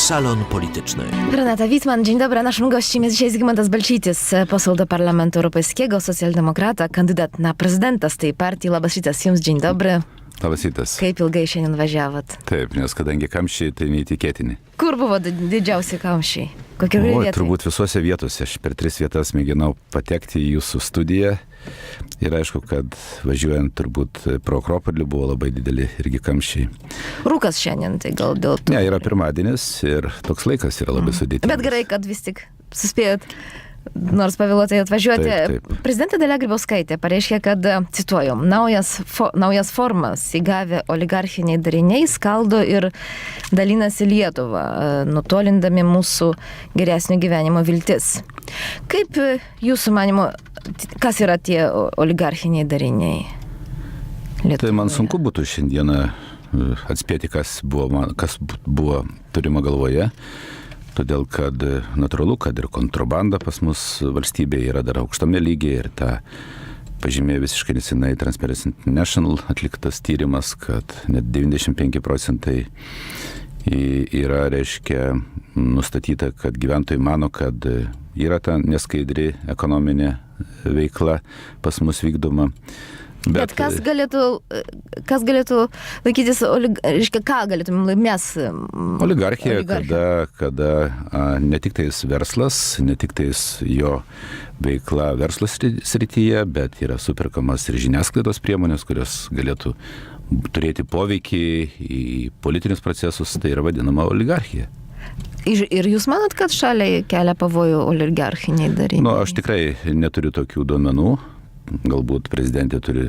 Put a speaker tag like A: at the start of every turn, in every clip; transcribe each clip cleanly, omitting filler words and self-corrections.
A: Salon Polityczny.
B: Renata Wittmann, dzień dobry. Naszym gościem jest dzisiaj Zygmantas Balčytis, poseł do Parlamentu Europejskiego, socjaldemokrata, kandydat na prezydenta z tej partii. Labas rytas jums, dzień dobry.
C: Labas rytas.
B: Kaip ilgai šiandien važiavot?
C: Taip, nes kadangi kamščiai, tai neįtikėtini.
B: Kur buvo didžiausi kamščiai? Kokioje vietoje?
C: Turbūt visose vietose. Aš per 3 vietas mėginau patekti į jūsų studiją. Ir aišku, kad važiuojant turbūt pro Akropolį buvo labai dideli irgi kamščiai.
B: Rūkas šiandien, tai gal dėl to?
C: Ne, yra pirmadienis ir toks laikas yra labai sudėtingas.
B: Bet gerai, kad vis tik suspėjot nors pavėluotai atvažiuoti.
C: Taip.
B: Prezidentė Dalia Grybauskaitė pareiškė, kad, cituoju, naujas formas įgavę oligarchiniai dariniai skaldo ir dalinasi Lietuvą, nutolindami mūsų geresnio gyvenimo viltis. Kaip jūsų manimo, kas yra tie oligarchiniai dariniai Lietuvoje?
C: Tai man sunku būtų šiandieną atspėti, kas buvo turima galvoje. Todėl, kad natūralu, kad ir kontrabanda pas mus valstybėje yra dar aukštame lygyje ir tą pažymėjo visiškai nesenai Transparency International atliktas tyrimas, kad net 95% yra, reiškia, nustatyta, kad gyventojai mano, kad yra ta neskaidri ekonominė veikla pas mus vykdoma.
B: Bet kas galėtų laikytis, reiškia, ką galėtume mes?
C: Oligarchija, kada ne tik tais verslas, ne tik tais jo veikla verslo srityje, bet yra superkamas ir žiniasklaidos priemonės, kurios galėtų turėti poveikį į politinius procesus, tai yra vadinama oligarchija.
B: Ir jūs manot, kad šaliai kelia pavojų oligarchiniai dariniai?
C: Aš tikrai neturiu tokių duomenų. Galbūt prezidentė turi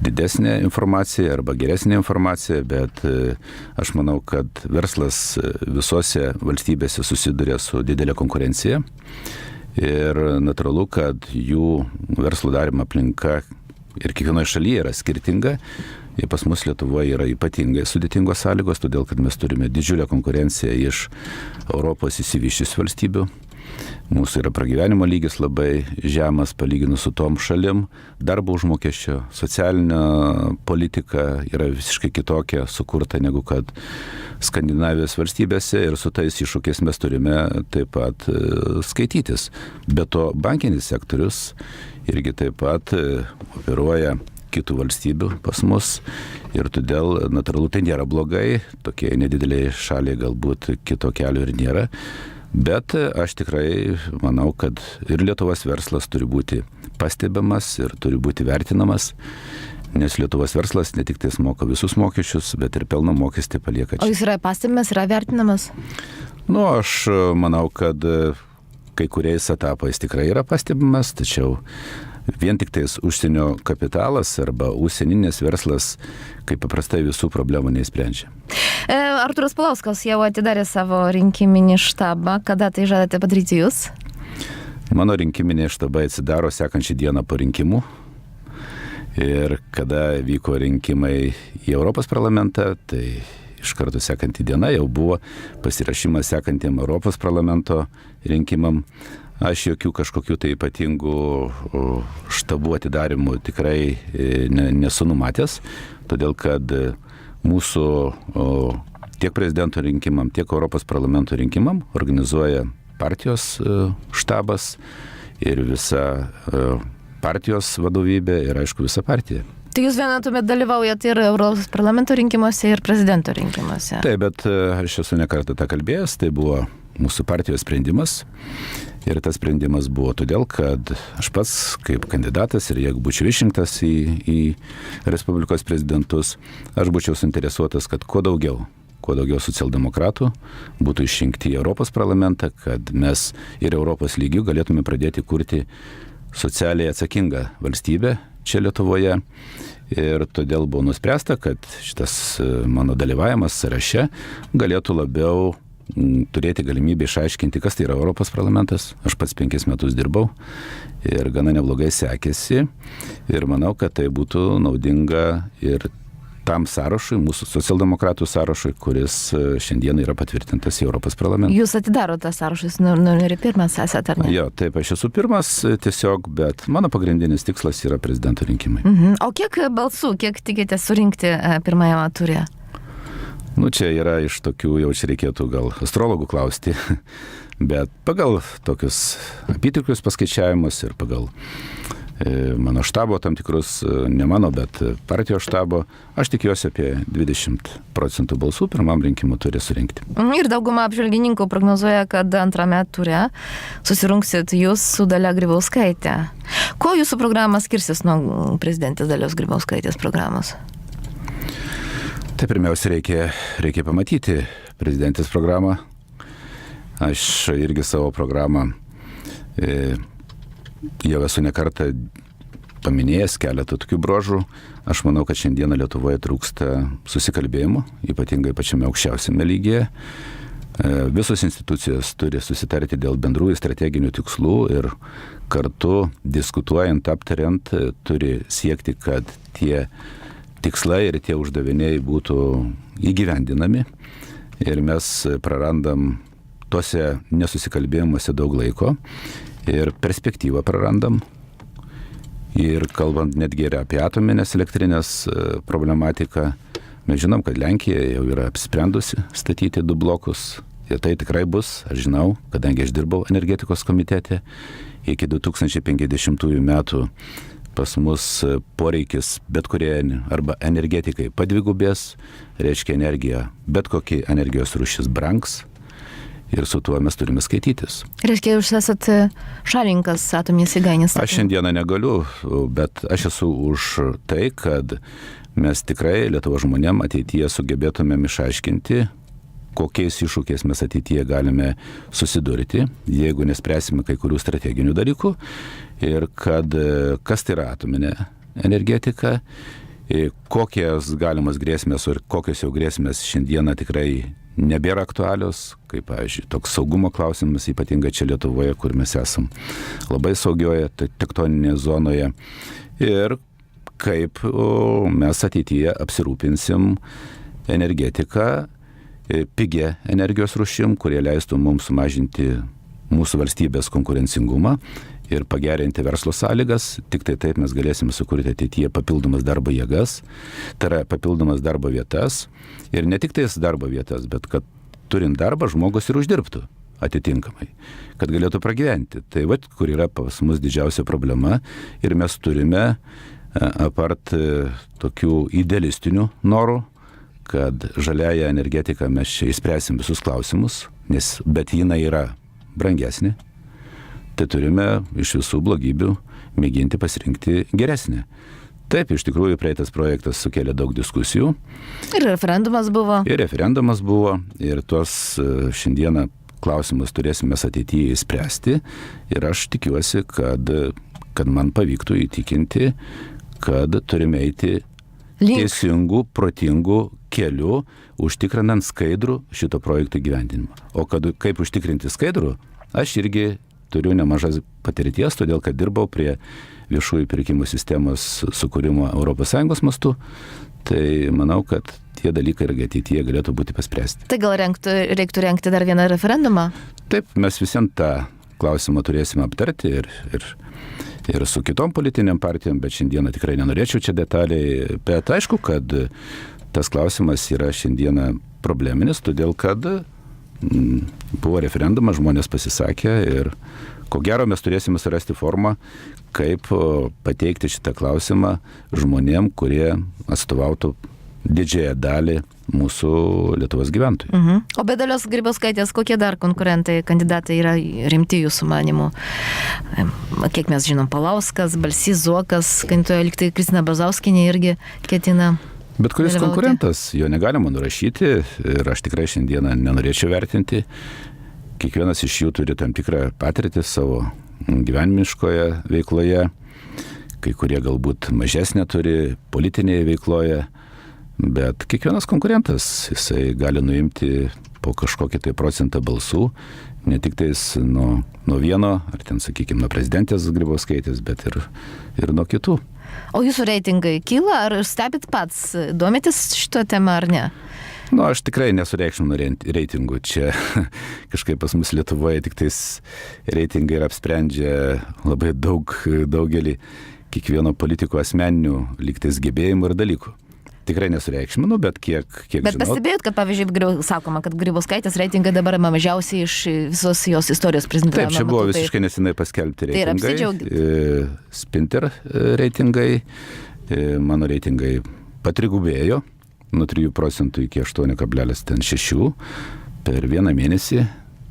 C: didesnę informaciją arba geresnę informaciją, bet aš manau, kad verslas visose valstybėse susiduria su didelė konkurencija ir natūralu, kad jų verslo darymo aplinka ir kiekvienoje šalyje yra skirtinga. Ir pas mus Lietuvoje yra ypatingai sudėtingos sąlygos, todėl kad mes turime didžiulę konkurenciją iš Europos išsivysčiusių valstybių. Mūsų yra pragyvenimo lygis labai žemas palyginus su tom šalim. Darbo užmokesčio, socialinė politika yra visiškai kitokia sukurta negu kad Skandinavijos valstybėse ir su tais iššūkiais mes turime taip pat skaitytis. Be to bankinis sektorius irgi taip pat operuoja kitų valstybių pas mus ir todėl natūralu tai nėra blogai, tokie nedideliai šaliai galbūt kito kelio ir nėra. Bet aš tikrai manau, kad ir Lietuvos verslas turi būti pastebimas ir turi būti vertinamas, nes Lietuvos verslas ne tik tais moka visus mokesčius, bet ir pelno mokestį palieka čia.
B: O jis yra pastebimas, yra vertinamas?
C: Aš manau, kad kai kuriais etapais tikrai yra pastebimas, tačiau vien tik tais užsienio kapitalas arba užsieninės verslas, kaip paprastai visų problemų neįsprendžia.
B: Artūras Paulauskas jau atidarė savo rinkiminį štabą. Kada tai žadate padaryti jūs?
C: Mano rinkiminė štabai atsidaro sekančią dieną po rinkimų. Ir kada vyko rinkimai į Europos parlamentą, tai iš karto sekantį dieną jau buvo pasirašymas sekantiem Europos parlamento rinkimam. Aš jokių kažkokių tai ypatingų štabų atidarimų tikrai nesu numatęs, todėl kad mūsų tiek prezidento rinkimam, tiek Europos parlamento rinkimam organizuoja partijos štabas ir visa partijos vadovybė ir aišku visa partija.
B: Tai jūs vieną tuomet dalyvaujat ir Europos parlamento rinkimuose, ir prezidento rinkimuose?
C: Taip, bet aš esu ne kartą tą kalbėjęs, tai buvo mūsų partijos sprendimas. Ir tas sprendimas buvo todėl, kad aš pats kaip kandidatas ir jeigu būčiau išrinktas į Respublikos prezidentus, aš būčiau suinteresuotas, kad kuo daugiau socialdemokratų būtų išrinkti į Europos parlamentą, kad mes ir Europos lygių galėtume pradėti kurti socialiai atsakingą valstybę čia Lietuvoje. Ir todėl buvo nuspręsta, kad šitas mano dalyvavimas sąraše galėtų labiau turėti galimybę išaiškinti, kas tai yra Europos parlamentas. Aš pats 5 metus dirbau ir gana neblogai sekėsi ir manau, kad tai būtų naudinga ir tam sąrašui, mūsų socialdemokratų sąrašui, kuris šiandien yra patvirtintas į Europos parlamentą.
B: Jūs atidarote tą sąrašą, jūs pirmas esate, ar ne?
C: Jo, taip, aš esu pirmas tiesiog, bet mano pagrindinis tikslas yra prezidento rinkimai.
B: O kiek balsų, kiek tikite surinkti pirmajame ture?
C: Nu, čia yra iš tokių, jau čia reikėtų gal astrologų klausti, bet pagal tokius apytikrius paskaičiavimus ir pagal mano štabo tam tikrus, ne mano, bet partijos štabo, aš tikiuosi apie 20% balsų pirmam rinkimų turi surinkti.
B: Ir dauguma apžvalgininkų prognozuoja, kad antrame ture susirungsit jūs su Dalia Grybauskaitė. Ko jūsų programa skirsis nuo prezidentės Dalios Grybauskaitės programos?
C: Tai pirmiausia, reikia pamatyti prezidentės programą. Aš irgi savo programą jau esu nekartą paminėjęs keletą tokių bruožų. Aš manau, kad šiandieną Lietuvoje trūksta susikalbėjimo, ypatingai pačiame aukščiausiame lygyje. Visos institucijos turi susitarti dėl bendrųjų strateginių tikslų ir kartu diskutuojant, aptariant, turi siekti, kad tie tikslai ir tie uždaviniai būtų įgyvendinami. Ir mes prarandam tuose nesusikalbėjimuose daug laiko. Ir perspektyvą prarandam. Ir kalbant netgi ir apie atominės elektrinės problematiką, mes žinom, kad Lenkija jau yra apsisprendusi statyti 2 blokus. Ir tai tikrai bus, aš žinau, kadangi aš dirbau energetikos komitete, iki 2050 metų pas mus poreikis bet kurie arba energetikai padvigubės, reiškia energija, bet kokia energijos rūšis brangs. Ir su tuo mes turime skaitytis.
B: Reiškia, jūs esate šalinkas atominės jėgainės?
C: Aš šiandieną negaliu, bet aš esu už tai, kad mes tikrai Lietuvos žmonėm ateityje sugebėtumėm išaiškinti, kokiais iššūkiais mes ateityje galime susidurti, jeigu nespręsime kai kurių strateginių dalykų. Ir kad kas tai yra atominė energetika, kokios galimas grėsmės ir kokios jau grėsmės šiandieną tikrai nebėra aktualios, kaip, pavyzdžiui, toks saugumo klausimas, ypatingai čia Lietuvoje, kur mes esam labai saugioje tektoninėje zonoje. Ir kaip mes ateityje apsirūpinsim energetiką pigia energijos rūšim, kurie leistų mums sumažinti mūsų valstybės konkurencingumą ir pagerinti verslo sąlygas. Tik tai taip mes galėsime sukurti ateityje papildomas darbo jėgas, tai yra papildomas darbo vietas. Ir ne tik tais darbo vietas, bet kad turint darbą žmogus ir uždirbtų atitinkamai, kad galėtų pragyventi. Tai va, kur yra pas mus didžiausia problema. Ir mes turime, apart tokių idealistinių norų, kad žaliąją energetiką mes čia įspręsim visus klausimus, bet jinai yra brangesnė. Tai turime iš visų blogybių mėginti pasirinkti geresnę. Taip, iš tikrųjų, praeitas projektas sukėlė daug diskusijų.
B: Ir referendumas buvo.
C: Ir tuos šiandieną klausimus turėsime ateityje įspręsti. Ir aš tikiuosi, kad man pavyktų įtikinti, kad turime eiti teisingų, protingų kelių, užtikrinant skaidrų šito projekto įgyvendinimą. O kaip užtikrinti skaidrų, aš irgi turiu nemažas patirties, todėl kad dirbau prie viešųjų pirkimų sistemos sukūrimo ES mastu. Tai manau, kad tie dalykai irgi ateityje galėtų būti paspręsti.
B: Tai gal reiktų rengti dar vieną referendumą?
C: Taip, mes visiems tą klausimą turėsime aptarti ir su kitom politiniam partijom, bet šiandieną tikrai nenorėčiau čia detaliai. Bet aišku, kad tas klausimas yra šiandieną probleminis, todėl kad buvo referendumas, žmonės pasisakė ir ko gero mes turėsime surasti formą, kaip pateikti šitą klausimą žmonėm, kurie atstovautų didžiąją dalį mūsų Lietuvos gyventojų.
B: O be Dalios Grybauskaitės, kokie dar konkurentai, kandidatai yra rimti jūsų manymu? Kiek mes žinom, Paulauskas, Balsys, Zuokas, kandiduoja lygtai Kristina Brazauskienė irgi ketina.
C: Bet kuris konkurentas, jo negalima nurašyti ir aš tikrai šiandieną nenorėčiau vertinti. Kiekvienas iš jų turi tam tikrą patirtį savo gyvenimiškoje veikloje, kai kurie galbūt mažesnė turi politinėje veikloje, bet kiekvienas konkurentas, jisai gali nuimti po kažkokį tai procentą balsų, ne tik tais nuo vieno, ar ten, sakykime, nuo prezidentės Grybauskaitės, bet ir nuo kitų.
B: O jūsų reitingai kyla, ar stebit pats, domitės šito temą ar ne?
C: Aš tikrai nesureikšminu reitingų. Čia kažkaip pas mus Lietuvoje tik tais reitingai ir apsprendžia labai daugelį kiekvieno politiko asmeninių lygtais gebėjimų ir dalykų. tikrai nesureikšminu, bet kiek
B: Bet
C: žinau.
B: pastebėjot, kad, pavyzdžiui, sakoma, kad Grybauskaitės reitingai dabar mažiausiai iš visos jos istorijos prezidentavimo.
C: Taip, čia buvo visiškai nesenai paskelbti reitingai.
B: Tai ir apsidžiaugit.
C: Spinter reitingai, mano reitingai patrigubėjo nuo 3% iki 8,6 per vieną mėnesį.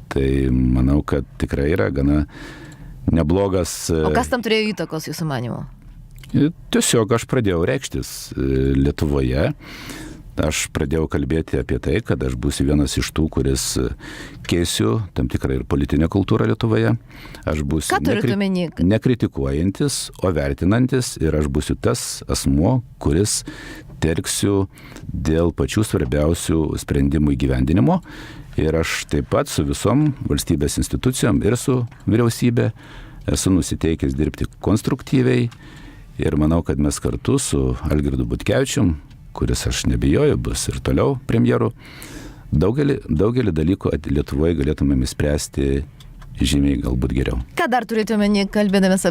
C: Tai manau, kad tikrai yra gana neblogas.
B: O kas tam turėjo įtakos jūsų manymu?
C: Tiesiog aš pradėjau reikštis Lietuvoje. Aš pradėjau kalbėti apie tai, kad aš būsiu vienas iš tų, kuris keisiu tam tikrą ir politinę kultūrą Lietuvoje. Aš būsiu nekritikuojantis, o vertinantis, ir aš būsiu tas asmuo, kuris terksiu dėl pačių svarbiausių sprendimų įgyvendinimo. Ir aš taip pat su visom valstybės institucijom ir su vyriausybė esu nusiteikęs dirbti konstruktyviai. Ir manau, kad mes kartu su Algirdu Butkevičium, kuris, aš nebijoju, bus ir toliau premjeru, daugelį dalykų Lietuvoje galėtumėm spręsti žymiai galbūt geriau.
B: Ką dar turėtų omeny, kalbėdamas,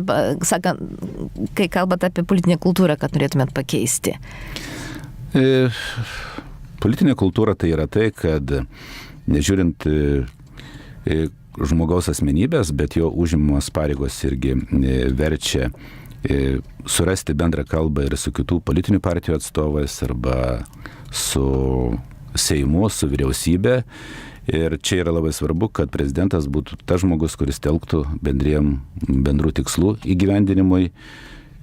B: kai kalbat apie politinę kultūrą, kad norėtumėt pakeisti?
C: Politinė kultūra tai yra tai, kad nežiūrint žmogaus asmenybės, bet jo užimamos pareigos irgi verčia surasti bendrą kalbą ir su kitų politinių partijų atstovais arba su Seimu, su vyriausybė. Ir čia yra labai svarbu, kad prezidentas būtų tas žmogus, kuris telktų bendrų tikslų įgyvendinimui.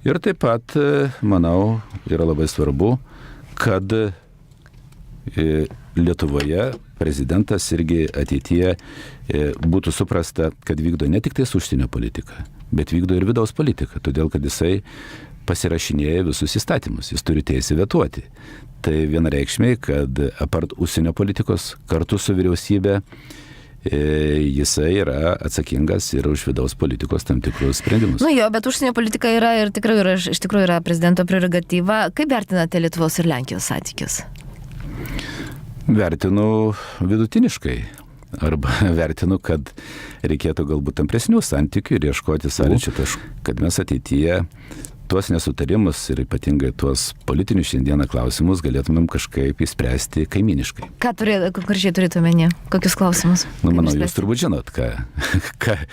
C: Ir taip pat, manau, yra labai svarbu, kad Lietuvoje prezidentas irgi ateityje būtų suprasta, kad vykdo ne tik tais užsienio politiką, bet vykdo ir vidaus politiką, todėl kad jisai pasirašinėja visus įstatymus, jis turi teisę vetuoti. Tai vienareikšmiai, kad apart užsienio politikos kartu su vyriausybė jisai yra atsakingas ir už vidaus politikos tam tikrus sprendimus.
B: Bet užsienio politika yra ir tikrai iš tikrųjų yra prezidento prerogatyva. Kaip vertinate Lietuvos ir Lenkijos santykius?
C: Vertinu vidutiniškai. Arba vertinu, kad reikėtų galbūt tampresnių santykių ir ieškoti sąlyčio taškų, kad mes ateityje tuos nesutarimus ir ypatingai tuos politinius šiandieną klausimus galėtumėm kažkaip įspręsti kaiminiškai.
B: Ką konkrečiai turėtų omeny? Kokius klausimus?
C: Manau, jūs turbūt žinot, ką.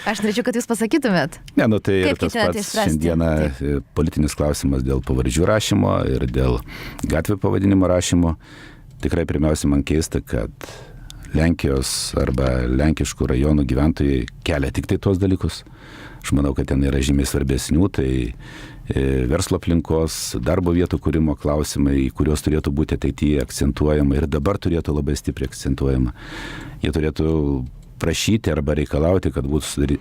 B: Aš norėčiau, kad jūs pasakytumėt.
C: Ne, tai ir tas pats šiandieną politinis klausimas dėl pavardžių rašymo ir dėl gatvių pavadinimo rašymo. Tikrai pirmiausia man keista, kad Lenkijos arba lenkiškų rajonų gyventojai kelia tik tai tuos dalykus. Aš manau, kad ten yra žymiai svarbesnių, tai verslo aplinkos, darbo vietų kūrimo klausimai, į kuriuos turėtų būti ateityje akcentuojama ir dabar turėtų labai stipriai akcentuojama. Jie turėtų prašyti arba reikalauti, kad būtų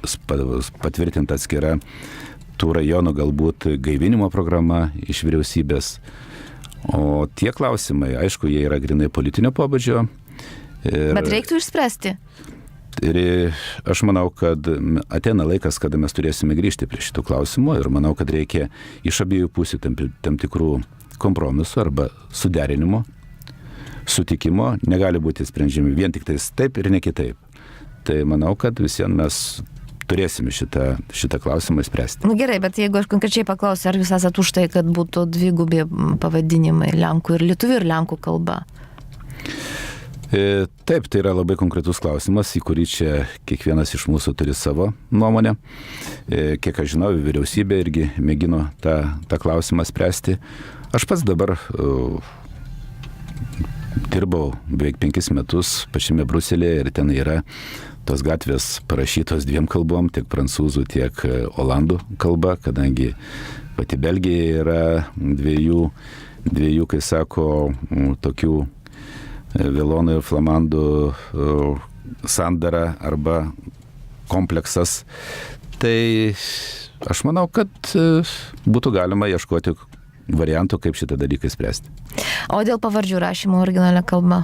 C: patvirtinta atskira tų rajonų galbūt gaivinimo programa iš vyriausybės. O tie klausimai, aišku, jie yra grinai politinio pobūdžio.
B: Bet reiktų išspręsti.
C: Ir aš manau, kad ateina laikas, kada mes turėsime grįžti prie šitų klausimų ir manau, kad reikia iš abiejų pusių tam tikrų kompromisų arba suderinimo, sutikimo, negali būti sprendžiami vien tik tais taip ir ne kitaip. Tai manau, kad visiems mes turėsime šitą klausimą spręsti.
B: Gerai, bet jeigu aš konkrečiai paklausiu, ar jūs esate už tai, kad būtų dvigubi pavadinimai lenkų ir lietuvių ir lenkų kalba?
C: Taip, tai yra labai konkretus klausimas, į kurį čia kiekvienas iš mūsų turi savo nuomonę. Kiek aš žinau, vyriausybė irgi mėgino tą klausimą spręsti. Aš pats dabar dirbau beveik 5 metus pačiame Bruselėje ir ten yra tos gatvės parašytos 2 kalbom, tiek prancūzų, tiek olandų kalba, kadangi pati Belgija yra dviejų, kai sako, tokių vilonų ir flamandų sandara arba kompleksas. Tai aš manau, kad būtų galima ieškoti variantų, kaip šitą dalyką spręsti.
B: O dėl pavardžių rašymo originalią kalbą?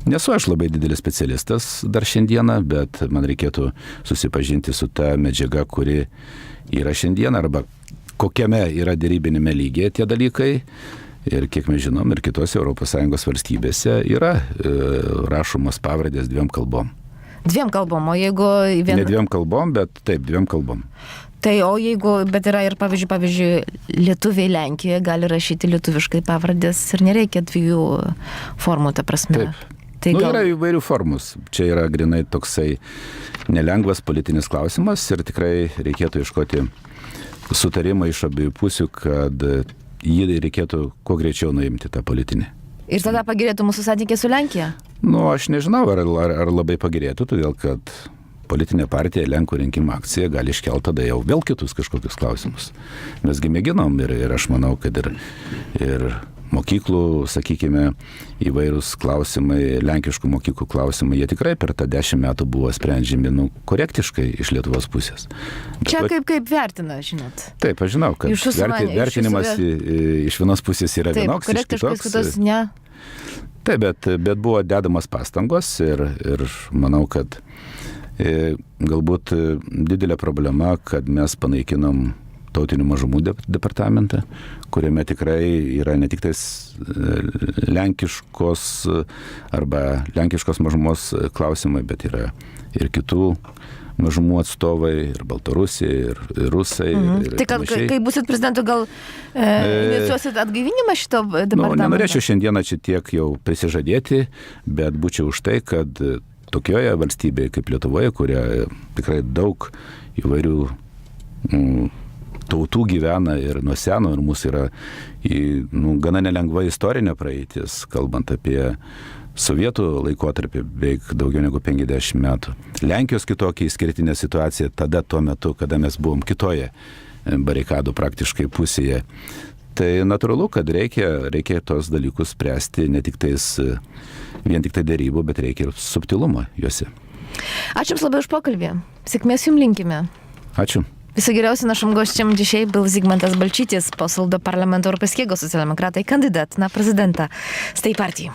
C: Nesu aš labai didelis specialistas dar šiandieną, bet man reikėtų susipažinti su ta medžiaga, kuri yra šiandieną, arba kokiame yra dėrybinėme lygyje tie dalykai. Ir kiek mes žinom, ir kitose ES valstybėse yra rašomos pavardės 2 kalbom.
B: 2 kalbom, o jeigu...
C: Ne 2 kalbom, bet taip, 2 kalbom.
B: Tai o jeigu, bet yra ir pavyzdžiui, lietuviai Lenkijoje gali rašyti lietuviškai pavardės ir nereikia 2 formų, ta prasme.
C: Taip.
B: Tai
C: Yra įvairių formus. Čia yra grinai toksai nelengvas politinis klausimas ir tikrai reikėtų ieškoti sutarimą iš abiejų pusių, kad jį reikėtų kuo greičiau nuimti tą politinį.
B: Ir tada pagerėtų mūsų santykiai su Lenkija?
C: Aš nežinau, ar labai pagerėtų, todėl kad politinė partija Lenkų rinkimų akcija gali iškelti tada jau vėl kitus kažkokius klausimus. Mesgi mėginom ir aš manau, kad ir mokyklų, sakykime, įvairūs klausimai, lenkiškų mokyklų klausimai, jie tikrai per tą 10 metų buvo sprendžiami korektiškai iš Lietuvos pusės.
B: Čia kaip vertina, žinot?
C: Taip, aš žinau, kad vertinimas iš vienos pusės yra vienoks, iš kitos
B: ne.
C: Taip, bet buvo dedamas pastangos ir manau, kad galbūt didelė problema, kad mes panaikinom tautinių mažumų departamentą, kuriame tikrai yra ne tik tais lenkiškos mažumos klausimai, bet yra ir kitų mažumų atstovai, ir Baltarusija, ir Rusai.
B: Tai kai busit prezidentu, gal inicijuosit atgaivinimą šito departamento?
C: Nenorėčiau šiandieną čia tiek jau prisižadėti, bet būčiau už tai, kad tokioje valstybėje kaip Lietuvoje, kurioje tikrai daug įvairių tautų gyvena ir nuo seno, ir mūsų yra gana nelengva istorinė praeitis, kalbant apie sovietų laikotarpį beveik daugiau negu 50 metų. Lenkijos kitokia išskirtinė situacija tada tuo metu, kada mes buvom kitoje barikadų praktiškai pusėje. Tai natūralu, kad reikia tos dalykus spręsti ne tik tais, vien tik tai dėrybų, bet reikia ir subtilumo juose.
B: Ačiū Jums labai už pokalbį. Sėkmės Jums linkime.
C: Ačiū.
B: Всего героя нашим гостем dzisiaj был Zygmantas Balčytis, poseł do Parlamentu Europejskiego, socjaldemokrata i kandydat na prezydenta z tej partii.